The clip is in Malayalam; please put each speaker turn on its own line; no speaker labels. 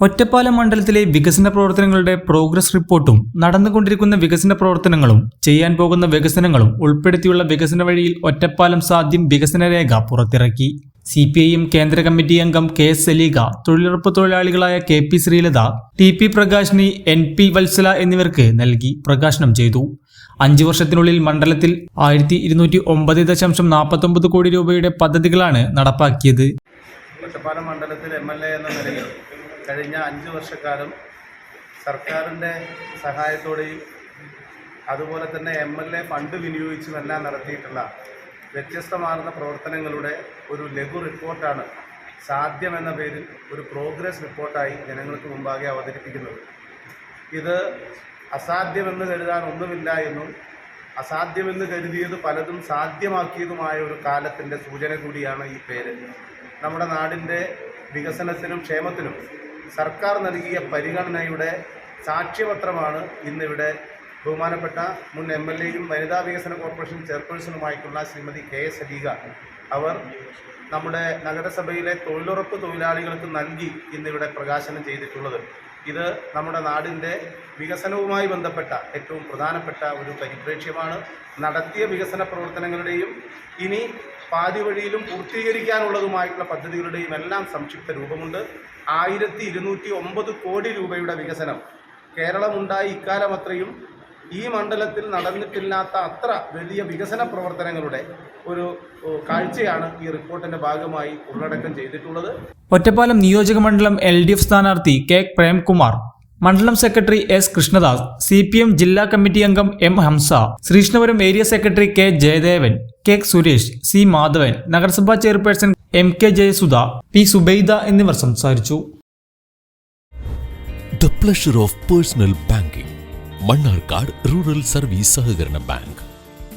ഒറ്റപ്പാലം മണ്ഡലത്തിലെ വികസന പ്രവർത്തനങ്ങളുടെ പ്രോഗ്രസ് റിപ്പോർട്ടും നടന്നുകൊണ്ടിരിക്കുന്ന വികസന പ്രവർത്തനങ്ങളും ചെയ്യാൻ പോകുന്ന വികസനങ്ങളും ഉൾപ്പെടുത്തിയുള്ള വികസന വഴിയിൽ ഒറ്റപ്പാലം സാധ്യം വികസന രേഖ പുറത്തിറക്കി. CPIM കേന്ദ്ര കമ്മിറ്റി അംഗം KS സലീഗ, തൊഴിലുറപ്പ് തൊഴിലാളികളായ KP Sreelatha, TP Prakashini, NP Vatsala എന്നിവർക്ക് നൽകി പ്രകാശനം ചെയ്തു. 5 വർഷത്തിനുള്ളിൽ മണ്ഡലത്തിൽ 1209.49 കോടി രൂപയുടെ പദ്ധതികളാണ് നടപ്പാക്കിയത്.
ഒറ്റപ്പാലം മണ്ഡലത്തിൽ MLA എന്ന നിലയിൽ കഴിഞ്ഞ 5 വർഷക്കാലം സർക്കാരിൻ്റെ സഹായത്തോടെയും അതുപോലെ തന്നെ MLA ഫണ്ട് വിനിയോഗിച്ചുമെല്ലാം നടത്തിയിട്ടുള്ള വ്യത്യസ്തമാർന്ന പ്രവർത്തനങ്ങളുടെ ഒരു ലഘു റിപ്പോർട്ടാണ് സാധ്യം എന്ന പേരിൽ ഒരു പ്രോഗ്രസ് റിപ്പോർട്ടായി ജനങ്ങൾക്ക് മുമ്പാകെ അവതരിപ്പിക്കുന്നത്. ഇത് അസാധ്യമെന്ന് കരുതാൻ ഒന്നുമില്ല എന്നും അസാധ്യമെന്ന് കരുതിയത് പലതും സാധ്യമാക്കിയതുമായ ഒരു കാലത്തിൻ്റെ സൂചന കൂടിയാണ് ഈ പേര്. നമ്മുടെ നാടിൻ്റെ വികസനത്തിനും ക്ഷേമത്തിനും സർക്കാർ നൽകിയ പരിഗണനയുടെ സാക്ഷ്യപത്രമാണ് ഇന്നിവിടെ ബഹുമാനപ്പെട്ട മുൻ MLAയും വനിതാ വികസന കോർപ്പറേഷൻ ചെയർപേഴ്സണുമായിട്ടുള്ള ശ്രീമതി KS സലീഗ അവർ നമ്മുടെ നഗരസഭയിലെ തൊഴിലുറപ്പ് തൊഴിലാളികൾക്ക് നൽകി ഇന്നിവിടെ പ്രകാശനം ചെയ്തിട്ടുള്ളത്. ഇത് നമ്മുടെ നാടിൻ്റെ വികസനവുമായി ബന്ധപ്പെട്ട ഏറ്റവും പ്രധാനപ്പെട്ട ഒരു പരിപ്രേക്ഷ്യമാണ്. നടത്തിയ വികസന പ്രവർത്തനങ്ങളുടെയും ഇനി പാതി വഴിയിലും പൂർത്തീകരിക്കാനുള്ളതുമായിട്ടുള്ള പദ്ധതികളുടെയും എല്ലാം സംക്ഷിപ്ത രൂപമുണ്ട്. 1209 കോടി രൂപയുടെ വികസനം കേരളമുണ്ടായി ഇക്കാലമത്രയും ഈ മണ്ഡലത്തിൽ നടന്നിട്ടില്ലാത്ത അത്ര വലിയ വികസന പ്രവർത്തനങ്ങളുടെ ഒരു കാഴ്ചയാണ് ഈ റിപ്പോർട്ടിന്റെ ഭാഗമായി ഉള്ളടക്കം ചെയ്തിട്ടുള്ളത്.
ഒറ്റപ്പാലം നിയോജക മണ്ഡലം LDF സ്ഥാനാർത്ഥി K പ്രേംകുമാർ, മണ്ഡലം സെക്രട്ടറി S കൃഷ്ണദാസ്, CPM ജില്ലാ കമ്മിറ്റി അംഗം M Hamsa, Sreekrishnapuram area secretary K Jayadevan, K Suresh, C Madhavan, നഗരസഭാ chairperson MK Jayasudha, P Subaida എന്നിവർ സംസാരിച്ചു.
The pleasure of personal banking. Mannarkkad rural service സഹകരണ ബാങ്ക്.